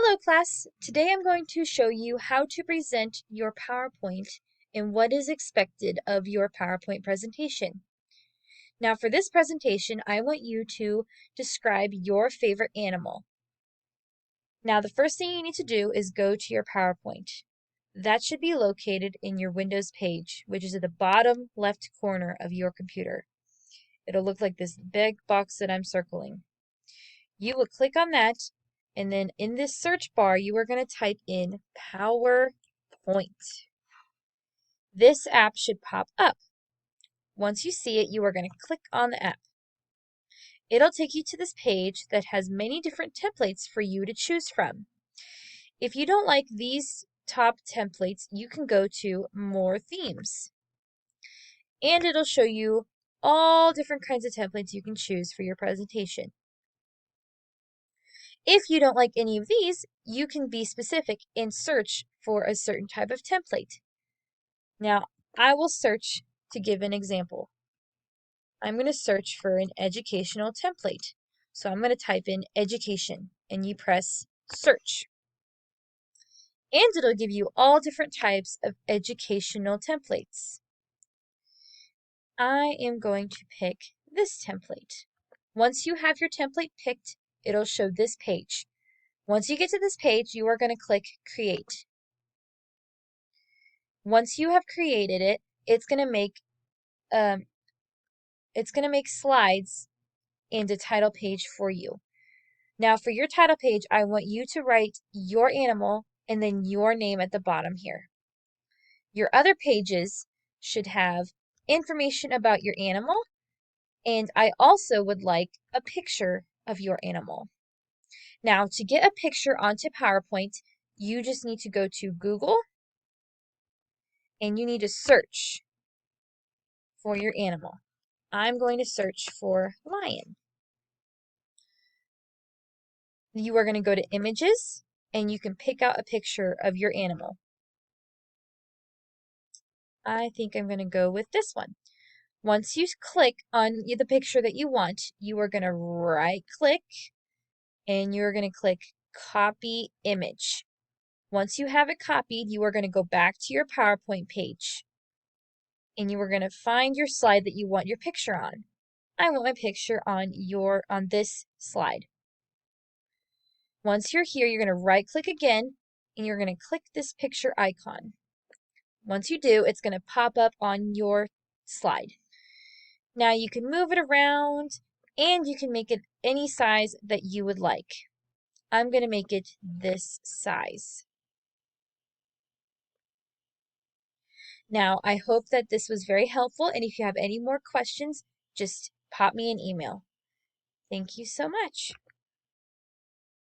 Hello class, today I'm going to show you how to present your PowerPoint and what is expected of your PowerPoint presentation. Now for this presentation, I want you to describe your favorite animal. Now the first thing you need to do is go to your PowerPoint. That should be located in your Windows page, which is at the bottom left corner of your computer. It'll look like this big box that I'm circling. You will click on that, and then in this search bar, you are going to type in PowerPoint. This app should pop up. Once you see it, you are going to click on the app. It'll take you to this page that has many different templates for you to choose from. If you don't like these top templates, you can go to More Themes. And it'll show you all different kinds of templates you can choose for your presentation. If you don't like any of these, you can be specific and search for a certain type of template. Now, I will search to give an example. I'm going to search for an educational template. So I'm going to type in education and you press search. And it'll give you all different types of educational templates. I am going to pick this template. Once you have your template picked, it'll show this page. Once you get to this page, you are going to click Create. Once you have created it, it's going to make slides and a title page for you. Now, for your title page, I want you to write your animal and then your name at the bottom here. Your other pages should have information about your animal, and I also would like a picture of your animal. Now, to get a picture onto PowerPoint, you just need to go to Google and you need to search for your animal. I'm going to search for lion. You are going to go to Images and you can pick out a picture of your animal. I think I'm going to go with this one. Once you click on the picture that you want, you are going to right click and you're going to click Copy Image. Once you have it copied, you are going to go back to your PowerPoint page and you are going to find your slide that you want your picture on. I want my picture on this slide. Once you're here, you're going to right click again and you're going to click this picture icon. Once you do, it's going to pop up on your slide. Now you can move it around and you can make it any size that you would like. I'm going to make it this size. Now, I hope that this was very helpful, and if you have any more questions, just pop me an email. Thank you so much.